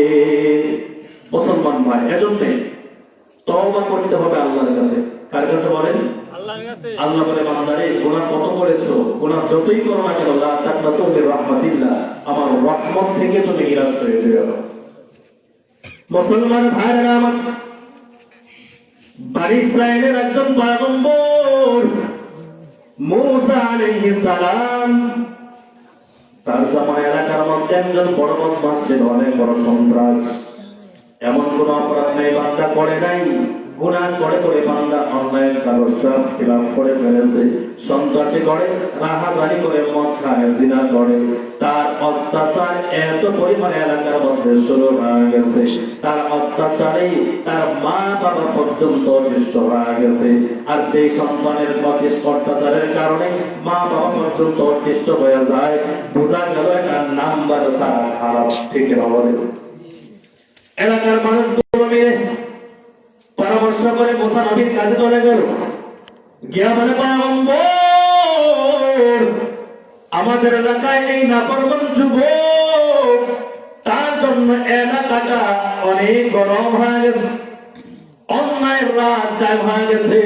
মুসলমান ভাই, এজন্য তওবা করতে হবে আল্লাহর কাছে। কার কাছে বলেন? আল্লাহর কাছে। আল্লাহ বলে বান্দারে গুনাহ কত করেছো, গুনাহ যতই করো না কেন, লা তাকনাতু মির রাহমাতিল্লাহ, আমার রহমত থেকে তুমি নিরাশ হয়ে যেও না। মুসলমান ভাইরা আমার, বনী ইসরাইলের একজন পয়গম্বর মুসা আলাইহিস সালাম, তার সময় এলাকার মধ্যে একজন বড় বদমাশ ছিল, অনেক বড় সন্ত্রাস। এমন কোন অপরাধ নেই বান্দা করে নাই, গুনাহ করে করে বান্দা অন্যায়ের কাগজটা খিলাফ করে ফেলেছে, সন্ত্রাসী করে, রাহাজানি করে, মদ খায়, জিনা করে। তার অত্যাচার এত পরিমাণে এলাকার মধ্যে শুরু হয়ে গেছে, তার অত্যাচারে তার মা বাবা পর্যন্ত অতিষ্ঠ হয়ে গেছে। আর যে সন্তানের প্রতি অত্যাচারের কারণে মা বাবা পর্যন্ত অতিষ্ঠ হয়ে যায়, বোঝা গেল এটা নাম্বার সারা খারাপ। ঠিক না বলে? এলাকার মানুষগুলো মিলে পরামর্শ করে মুসা নবীর কাছে চলে গেল, গিয়া বলে পয়গম্বর, আমাদের এলাকায় এই নাফরমান যুবক, তার জন্য এলাকাটা অনেক গরম হয়ে গেছে, অন্যায়ের রাত কায়েম হয়ে গেছে।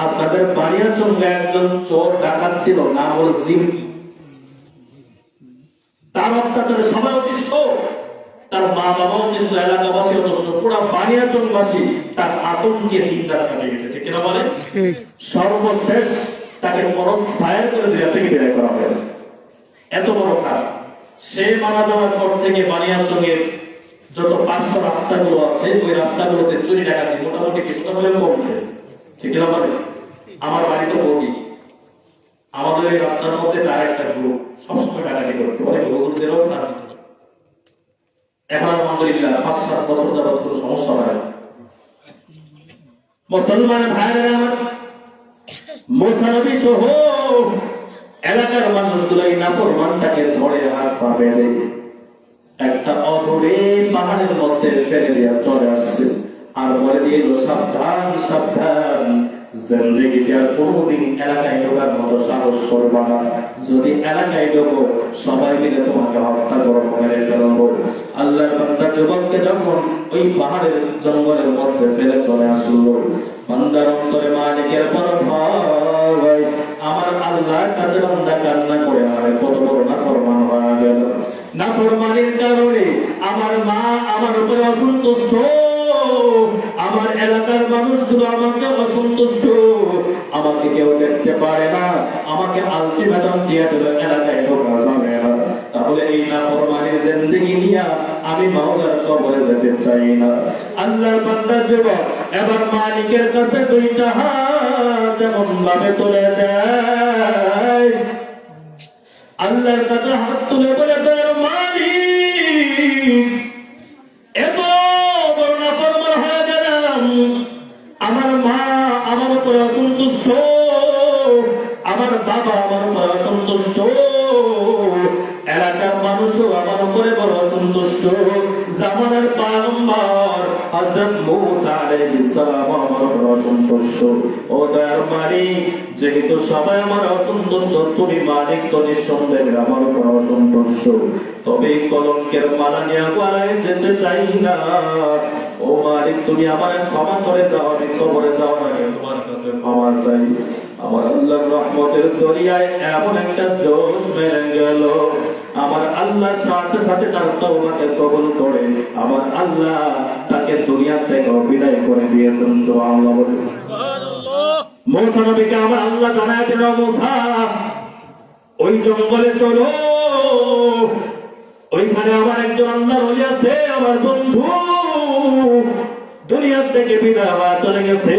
আপনাদের বানিয়াচঙ্গে একজন চোর ডাকাত ছিল, নাম হল জিমকি। তার অত্যাচারে সবাই অতিষ্ঠ, তার মা বাবা অতিষ্ঠ, এলাকাবাসী অতিষ্ঠ, পুরা বানিয়াচংবাসী তার আতঙ্কে দিন রাত কাটে গেছে। ঠিক কিনা বলে? সর্বশেষ তাকে ক্রস ফায়ার করে দুনিয়া থেকে বিদায় করা হয়েছে। এত বড় কাজ। সে মারা যাওয়ার পর থেকে বানিয়াচংয়ের যত 500 রাস্তাগুলো আছে, ওই রাস্তাগুলোতে চুরি ডাকাতি মোটামুটি কিছুটা হলেও কমছে। ঠিক কিনা বলে? আমার বাড়ি তো বগি, আমাদের এই রাস্তার মধ্যে তার একটা গ্রুপ সবসময় ডাকাতি করতে অনেক হুজুরদেরও চাপ দিত। এখন আলহামদুলিল্লাহ 5-7 বছর যাবত কোনো সমস্যা হয় না। মুসলমান ভাইরা আমার, মুসা নবী সহ এলাকার মানুষগুলো এই নাফরমানটাকে ধরে হাত পা বেঁধে একটা অদূরে পাহাড়ের মধ্যে ফেলে দিয়ে চলে আসছে। আর বলে দিয়ে সাবধান সাবধান, জিন্দেগিতে আর কোনোদিন এলাকায় ঢোকার মতো সাহস করবা না। যদি এলাকায় ঢোকো সবাই মিলে তোমাকে হত্যা করে মেরে ফেলবো। আল্লাহর বান্দা যুবককে যখন ওই পাহাড়ের জঙ্গলের মধ্যে ফেলে চলে আসলো, বান্দার অন্তরে মালিকের বড় ভয়। আমার আল্লাহর কাছে বান্দা কান্না করে আরে কত বড় নাফরমান হয়ে গেল। নাফরমানির কারণে আমার মা আমার উপরে অসন্তুষ্ট, আমার এলাকার মানুষগুলো আমাকে অসন্তুষ্ট, আমাকে কেউ দেখতে পারে না, আমাকে আলটিমেটাম দিয়ে দিল এলাকায় ঢোকা যাবে না। তাহলে এই নাফরমানির জিন্দেগি নিয়ে আমি মাওলার কবরে যেতে চাই না। আল্লাহর বান্দা যুবক এবার মালিকের কাছে দুইটা হাত এমন ভাবে তুলে দেয়, আল্লাহর কাছে হাত তুলে বলে দেয়, মালিক এত বড় নাফরমান হয়ে গেলাম, আমার মা আমার উপর অসন্তুষ্ট, আমার বাবা আমার উপর অসন্তুষ্ট, এলাকার মানুষও আমার উপরে বড় অসন্তুষ্ট, জামানার পয়গম্বর হযরত মূসা আলাইহিস সালাম আমার উপর অসন্তুষ্ট। ও দয়ার মালিক, যেহেতু সবাই আমার অসন্তুষ্ট, তুমি মালিক তো নিঃসন্দেহে আমার উপর অসন্তুষ্ট, তবে কলঙ্কের মালা নিয়ে গলায় যেতে চাই না। ও মালিক, তুমি আমার ক্ষমা করে দাও, আমি কবরে যাওয়ার আগে তোমার কাছে ক্ষমা চাই। আমার আল্লাহর রহমতের দরিয়ায় এমন একটা জোশ মেরে গেল, আমার আল্লাহ সাথে সাথে তার তওবাকে কবুল করে আমার আল্লাহ তাকে দুনিয়া থেকে বিদায় করে দিয়েছেন। সুবহানাল্লাহ। মূসা নবীকে আমার আল্লাহ জানায় দিল, মূসা ওই জঙ্গলে চলো, ওইখানে আমার একজন আল্লাহর ওলি আছে, আমার বন্ধু দুনিয়া থেকে বিদায় হয়ে চলে গেছে,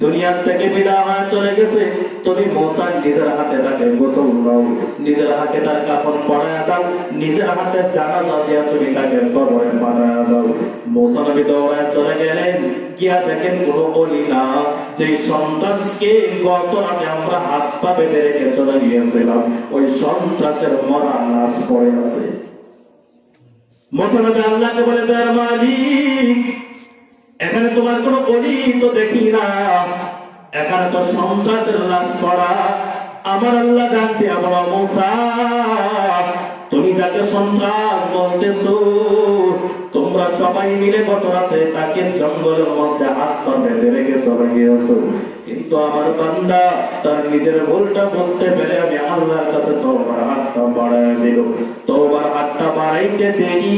দুনিয়া থেকে বিদায় হয়ে চলে গেছে। তুমি মূসা নিজের হাতে তাকে গোসল দাও, নিজের হাতে তার কাফন পরায়া দাও, নিজের হাতে জানাজা দিয়ে তুমি তাকে কবরে পাঠায়া দাও। মূসা নবী দৌড়ায় চলে গেলেন, গিয়া দেখেন কোনো ওলি না, যে সন্ত্রাসকে গত রাতে আমরা হাত পা বেঁধে রেখে চলে গিয়েছিলাম, ওই সন্ত্রাসের মরা লাশ পড়ে আছে। মূসা নবী আল্লাহকে বলে, দয়ার মালিক এখানে তোমার কোনো ওলি তো দেখি না, এখানে তো সন্ত্রাসের লাশ পড়া। আমার আল্লাহ জানতে আমার মূসা, তুমি যাকে সন্ত্রাস বলতেছো, তোমরা সবাই মিলে গত রাতে তাকে জঙ্গলের মধ্যে হাত পা বেঁধে রেখে চলে গিয়েছো, কিন্তু আমার বান্দা তার নিজের ভুলটা বুঝতে পেরে আমি আল্লাহর কাছে তওবার হাতটা বাড়ায় দিল। তওবার হাতটা বাড়াইতে দেরি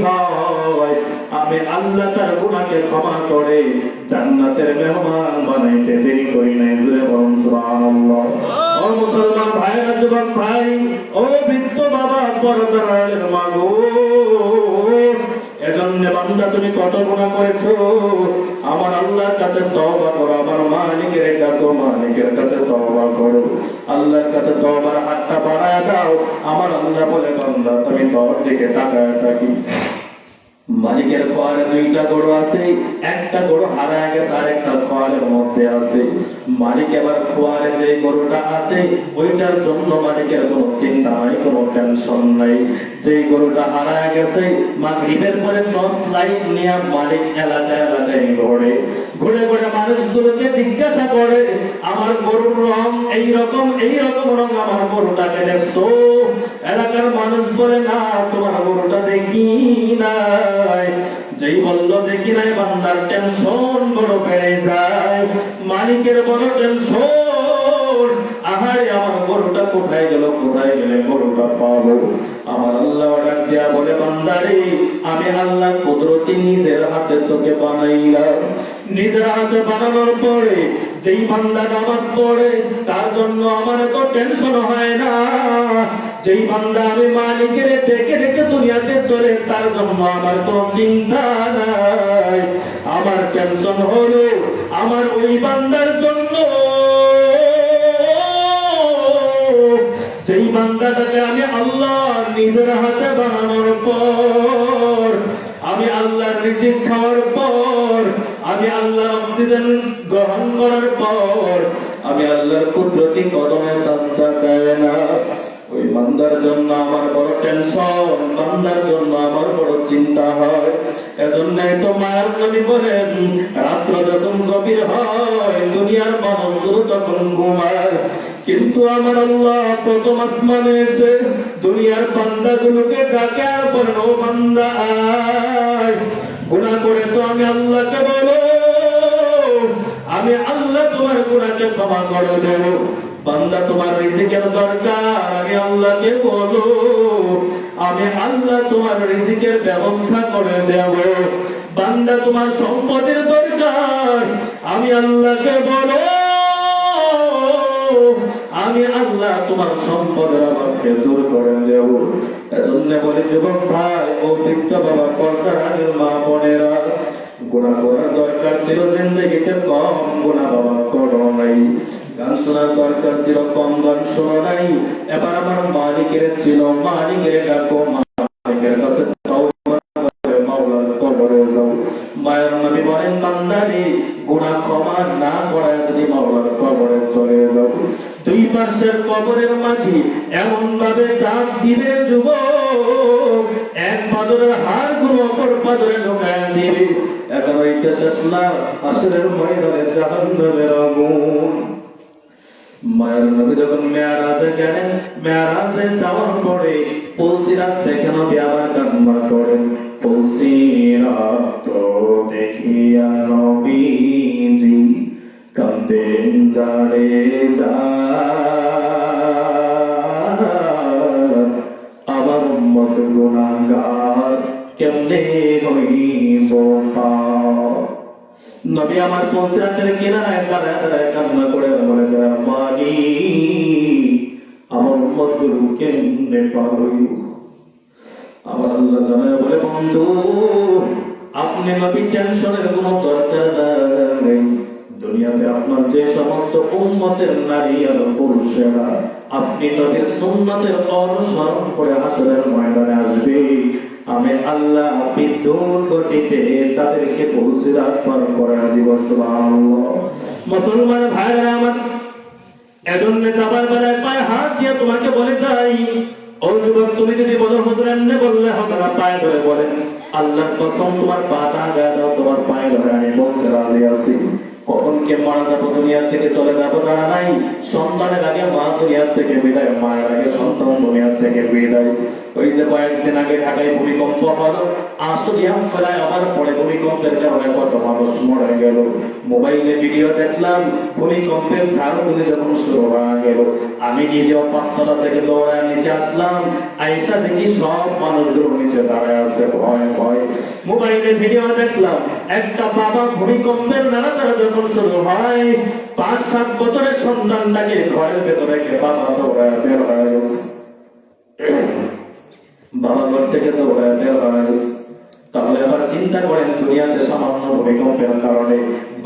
হয়, আমি আল্লাহ তার গুনাহকে ক্ষমা করে জান্নাতের মেহমান বানাইতে দেরি করি নাই। জোরে বলুন সুবহানাল্লাহ। ও মুসলমান ভাইরা, যুবক ভাই, ও বৃদ্ধ বাবা, পর্দার আড়ালের মা গো, এজন্য বান্দা তুমি কত গুনাহ করেছো, আমার আল্লাহর কাছে তওবা করো, আমার মালিকের কাছে, মালিকের কাছে তওবা করো, আল্লাহর কাছে তওবার হাতটা বাড়ায় দাও। আমার আল্লাহ বলে, বান্দা তুমি তোর দিকে তাকায় থাকি। মালিকের খোয়ারে দুইটা গরু আছে, একটা গরু হারায় গেছে, আর একটা খোয়ারের মধ্যে আছে। মালিক এবার খোয়ারে যে গরুটা আছে ওইটার জন্য মালিকের কোনো চিন্তা নাই, কোনো টেনশন নাই। যে গরুটা হারায় গেছে, মাগরিবের পরে টর্চ লাইট নিয়ে মালিক এলাকায় এলাকায় ঘুরে ঘুরে ঘুরে মানুষগুলোকে জিজ্ঞাসা করে, আমার গরুর রং এইরকম এইরকম রং, আমার গরুটাকে দেখছো? এলাকার মানুষ বলে, না তোমার গরুটা দেখি না। যেই বলল দেখি নাই, বান্দার টেনশন বড় বেড়ে যায়, মালিকের বড় টেনশন, আহারে আমার গরুটা কোথায় গেল, কোথায় গেলে গরুটা পাবো। আমার আল্লাহ ডাক দিয়া বলে, বান্দারে আমি আল্লাহ কুদরতি নিজের হাতে তোকে বানাইলাম। নিজের হাতে বানানোর পরে যেই বান্দা নামাজ পড়ে তার জন্য আমার তো টেনশন হয় না। যেই বান্দা আমি মালিকের দেখে দেখে দুনিয়াতে চলে তার জন্য আমার কোনো চিন্তা নাই। আমার টেনশন হলো আমার ওই বান্দার জন্য বান্দাটাকে আমি আল্লাহ নিজের হাতে বানানোর পর, আমি আল্লাহর রিজিক খাওয়ার পর, আমি আল্লাহর অক্সিজেন গ্রহণ করার পর, আমি আল্লাহর কুদরতি কদমে সাজদা দেয় না, ওই বান্দার জন্য আমার বড় টেনশন, বান্দার জন্য আমার বড় চিন্তা হয়। এজন্যই তো মায়ের নবী বলেন, রাত্র যখন গভীর হয় দুনিয়ার মানুষগুলো তখন ঘুমায়, কিন্তু আমার আল্লাহ প্রথম আসমানে এসে দুনিয়ার বান্দাগুলোকে ডাকে আর বলেন, ও বান্দা আয়, গুনাহ করেছো, আমি আল্লাহকে বলো, আমি আল্লাহ তোমার গুনাহকে ক্ষমা করে দেব। বান্দা তোমার রিজিকের দরকার, আমি আল্লাহকে বলো, আমি আল্লাহ তোমার রিজিকের ব্যবস্থা করে দেব। বান্দা তোমার সম্পদের দরকার, আমি আল্লাহকে বলো, আমি আল্লাহ তোমার সম্পদের অভাবকে দূর করে দেব। এজন্য বলে যুবক ভাই ও বৃদ্ধ বাবা, পর্দার আগের মা বোনেরা, গুনাহ করার দরকার ছিল জিন্দেগিতে কম, গুনাহ বাবা করো নাই। গান শোনার দরকার ছিল কম, গান শোনো নাই। এবার আমার মালিকের ছিল, মালিকের ডাকো, মালিকের কাছে মাওলার কবরে যাও। মায়ের নবী বলেন, বান্দারে গুনাহ ক্ষমা না করায় যদি মাওলার কবরে চলে যাও, দুই পাশের কবরের মাঝে এমন ভাবে চাপ দিবে যুবক, এক পাদরের হাড় গুলো অপর পাদরে ঢোকায় দিবে। এখন ওইটা শেষ না, আসরের ময়দানে জাহান্নামের আগুন। মায়ের নবী যখন মেরাজে গেলেন, মেরাজে যাওয়ার পরে পুলসিরাত দেখে নবী আবার কান্না করেন। পুলসিরাত দেখিয়া নবীজি কাঁদেন জারে যা, আমার উম্মত গুনাহগার কেমনে হইব পার। নবী আমার পুলসিরাতের কিনারায় দাঁড়ায় কান্না করে বলে, মালিক আমার উম্মত গুলো কেমনে পার হইব। আমার আল্লাহ জানায় বলে, বন্ধু আপনি নবী টেনশনের কোনো দরকার নেই। দুনিয়াতে আপনার যে সমস্ত উম্মতের নারী আর পুরুষেরা আপনি নবীর সুন্নতের অনুসরণ করে হাসরের ময়দানে আসবে, আমি আল্লাহ বিদ্যুৎ গতিতে তাদেরকে পুলসিরাত পার করার দিব। সুবহানাল্লাহ। মুসলমান ভাইরা আমার, এজন্য যাবার বেলায় পায়ে হাত দিয়ে তোমাকে বলে যাই, ও যুবক, তুমি যদি বলো হুজুর এমনি বললে হবে না, পায়ে ধরে বলেন, আল্লাহর কসম তোমার পাটা গায়ে দাও, তোমার পায়ে ধরে আমি বলতে রাজি আছি। কখন কে মারা যাবো, দুনিয়া থেকে চলে যাবো জানা নাই। সন্তানের আগে মা দুনিয়ার থেকে বিদায়, মায়ের আগে সন্তান দুনিয়ার থেকে বিদায়। ওই যে কয়েকদিন আগে ঢাকায় ভূমিকম্প হলো, আসলিয়াম ফেলায় আবার পরে ভূমিকম্পের কারণে কত মানুষ মরে গেল। মোবাইলে ভিডিও দেখলাম, ভূমিকম্পের ঝাড়গুলি যখন শুরু হয়ে গেল, আমি নিজেও পাঁচতলা থেকে দৌড়ায় নিচে আসলাম, আইসা দেখি সব মানুষগুলো নিচে দাঁড়ায় আছে ভয় ভয়। মোবাইলে ভিডিও দেখলাম, একটা বাবা ভূমিকম্পের নাড়াচাড়া যখন শুরু হয়, 5-7 বছরের সন্তানটাকে ঘরের ভেতরে রেখে বাবা দৌড়ায় বের হয়ে গেছে। বাবা ঘর থেকে দৌড়ায় বের হয়ে গেছে। তাহলে আবার চিন্তা করেন, দুনিয়াতে সামান্য ভূমিকম্পের কারণে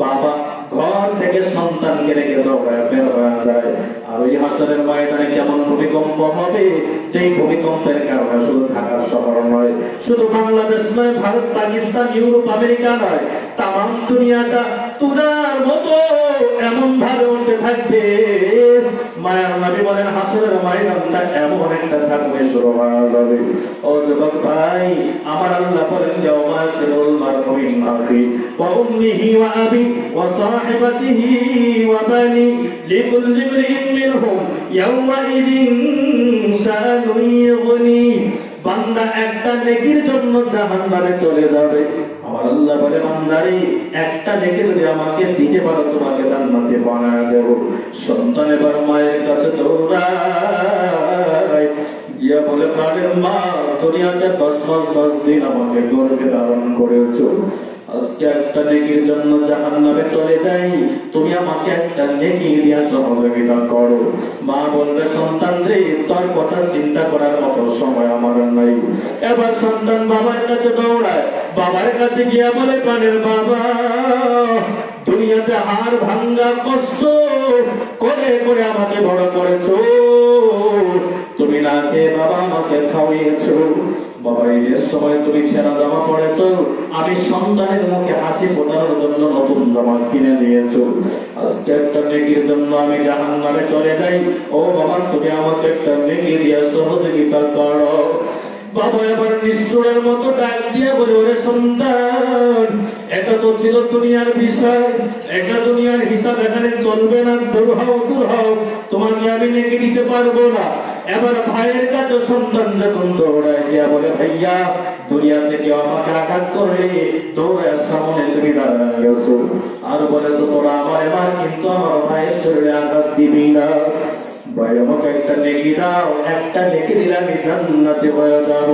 বাবা ঘর থেকে সন্তানকে রেখে দৌড়ায় বের হয়ে যায়, আর ওই হাসরের ময়দানে কেমন ভূমিকম্প হবে, যেই ভূমিকম্পের কারণে শুধু ঢাকা শহর নয়, শুধু বাংলাদেশ নয়, ভারত, পাকিস্তান, ইউরোপ, আমেরিকা নয়, তাম দুনিয়াটা তুরার মতো এমন ভাবে উঠে থাকবে। মায়ের নবী বলেন, হাসরের ময়দানটা এমন একটা ঝাঁকুনি শুরু হয়ে যাবে। ও যুবক ভাই, আমার আল্লাহ বলেন, ইয়াউমা ইয়াফিরুল মারউ মিন আখি ওয়া উম্মিহি ওয়া আবি ওয়া সাহিবাতিহি ওয়া বানি লিকুল্লি ইমরিইন মিনহুম ইয়াউমা ইযিন শাআনুন ইউগনি। বান্দা একটা নেকির জন্য জাহান্নামে চলে যাবে। আমার আল্লাহ বলে, বান্দারে একটা নেকি যদি আমাকে দিতে পারো, তোমাকে জান্নাতে বানায় দেব। সন্তান এবার মায়ের কাছে দৌড়ায়, গিয়া বলে, প্রাণের মা, দুনিয়াতে 10 মাস 10 দিন আমাকে গর্ভে ধারণ করেছো, আজকে একটা নেকির জন্য জাহান্নামে চলে যাই, তুমি আমাকে একটা নেকি দিয়া সহযোগিতা করো। মা বলবে, সন্তান রে, তোর কথা চিন্তা করার মতো সময় আমার নাই। এবার সন্তান বাবার কাছে দৌড়ায়, বাবার কাছে গিয়া বলে, প্রাণের বাবা, দুনিয়াতে হাড় ভাঙ্গা কষ্ট করে করে আমাকে বড় করেছো, রাতে বাবা আমাকে খাওয়িয়েছো, বাবা ঈদের সময় তুমি ছেঁড়া জামা পড়েছো, আমি সন্তানের মুখে হাসি ফোটানোর জন্য নতুন জামা কিনে দিয়েছো, আজকে একটা নেকির জন্য আমি জাহান্নামে চলে যাই, ও বাবা তুমি আমাকে একটা নেকি দিয়া সহযোগিতা করো। বাবা এবার নিষ্ঠুরের মতো ডাক দিয়ে বলে, ওরে সন্তান, এটা তো ছিল দুনিয়ার বিষয়, এটা দুনিয়ার হিসাব এখানে চলবে না, দূর হও দূর হও, তোমাকে আমি নেকি দিতে পারবো না। এবার ভাইয়ের কাছে সন্তান যখন দৌড়ায় গিয়া বলে, ভাইয়া দুনিয়া থেকে আমাকে আঘাত করে দৌড়ায় সামনে তুমি দাঁড়ায় গেছো, আর বলেছো তোরা আমার এবার কিন্তু আমার ভাইয়ের শরীরে আঘাত দিবি না, ভাই আমাকে একটা নেকি দাও, একটা নেকি দিলে আমি জান্নাতে হয়ে যাব।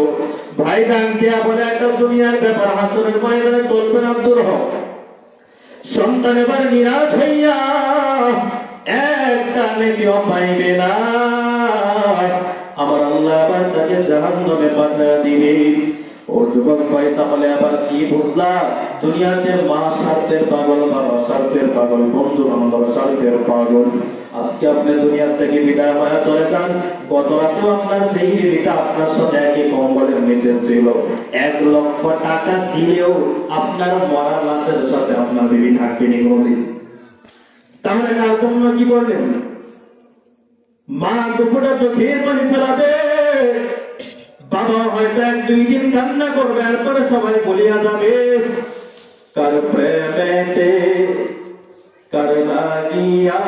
ভাই ডাক দিয়া বলে, একটা দুনিয়ার ব্যাপার, হাসরের ময়দানে চলবে না, দূর হও। সন্তান এবার নিরাশ হইয়া একটা নেকিও পাইবে না, আমার আল্লাহ আবার তাকে জাহান্নামে পাঠিয়ে দিবে। ও যুবক ভাই, তাহলে আবার কি বুঝলা? দুনিয়াতে মা স্বার্থের পাগল, বাবা স্বার্থের পাগল, বন্ধু বান্ধব স্বার্থের পাগল। আজকে আপনি দুনিয়ার থেকে বিদায় হয়ে চলে যান, গত রাতেও আপনার যেই বিবিটা আপনার সাথে একই কম্বলের নিচে ছিল, 1 লক্ষ টাকা দিলেও আপনার মরা লাশের সাথে আপনার বিবি থাকবেনি কোনদিন। তাহলে কার জন্য কি করবেন? মা দুপুরে চোখের পানি ফেলাবে, বাবা হয়তো 1-2 দিন কান্না করবে, এরপরে সবাই বলিয়া যাবে, কার প্রেমেতে কার লাগিয়া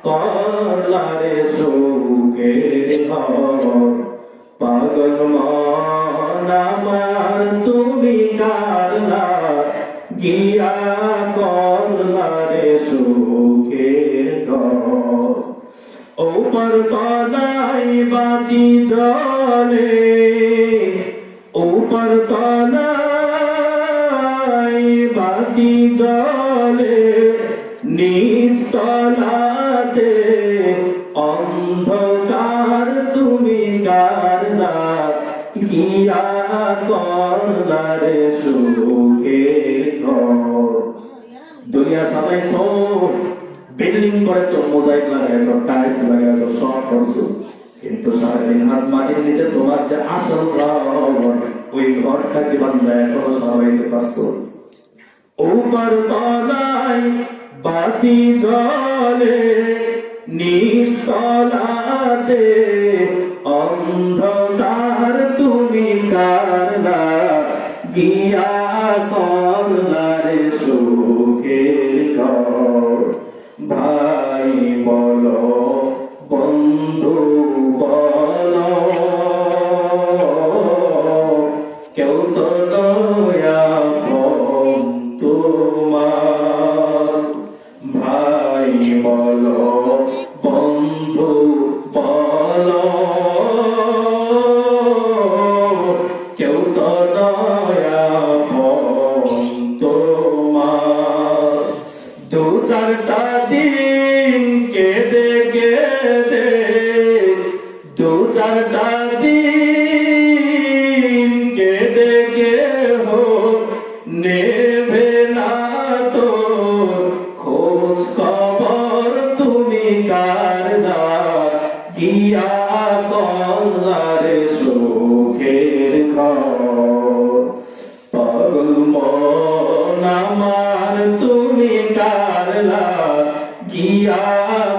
করলারে সুখের ঘর, পাগল মন আমার তুমি কারলা গিয়া করলারে সুখের ঘর। ওপর তলায় বাতি জলে, ওপর তলায় বাতি জলে, নিচ তলাতে অন্ধকার তুমি কারলা গিয়া করলারে সুখের ঘর। দুনিয়া সবাই সব বিল্ডিং করেছো, মোজাইক লাগাইছো, টাইলস লাগাইছো, সব করছো, কিন্তু 3.5 হাত মাটির নিচে তোমার যে আসল ঘর, ওই ঘরটাকে বান্ধা এখনো সবাইতে পারছো। উপর তলায় বাতি জলে, নিচ তলাতে অন্ধকার তুমি কারলা গিয়া করলারে সুখের ঘর। ভাই বলো বন্ধু বলো, কেউ তো দয়া তোমার। ভাই বলো বন্ধু বলো, কেউ তো দয়া তোমার। 2-4টা দিন কেঁদে কেঁদে, 2-4টা দিন কেঁদে কেহ নেবে না তো খোঁজ খবর তুমি কারলা গিয়া করলারে সুখের ঘর। পাগল মন আমার তুমি কারলা গিয়া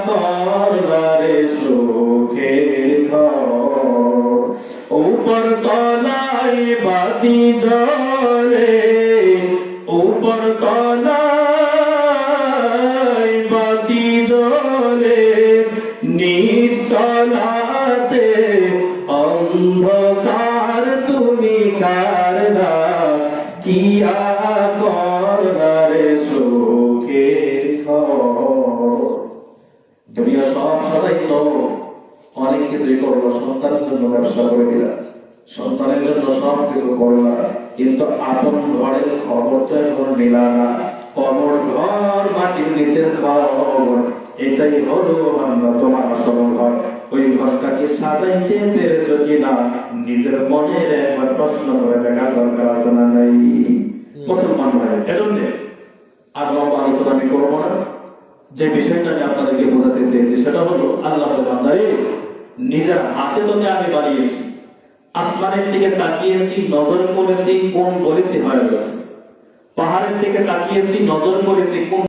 করলারে সুখের ঘর। উপর তলায় বাতি জলে, উপর তলায় বাতি জলে, নিচ তলাতে অন্ধকার তুমি কারলা গিয়া করলারে সুখের ঘর। দুনিয়া সব সাজাইছো, অনেক কিছুই করলো, সন্তানের জন্য ব্যবসা করে দিলা, সন্তানের জন্য সব কিছু করলা, কিন্তু আপন ঘরের খবর তো এখন নিলা না। কবর ঘর, মাটির নিচের খবর, এটাই হলো বান্দা তোমার আসল ঘর। ওই ঘরটাকে সাজাইতে পেরেছ কিনা নিজের মনের একবার প্রশ্ন করে দেখার দরকার আছে না নাই? মুসলমান ভাই, এজন্য আর লম্বা আলোচনা আমি করবো না। যে বিষয়টা আমি আপনাদেরকে বোঝাতে চেয়েছি সেটা হলো, আল্লাহ বান্দারে নিজের হাতে তোকে আমি বানিয়েছি, আসমানের দিকে তাকিয়েছি, নজর করেছি, কোন বলেছি হয়ে গেছে, পাহাড়ের দিকে তাকিয়েছি, নজর করেছি, কোন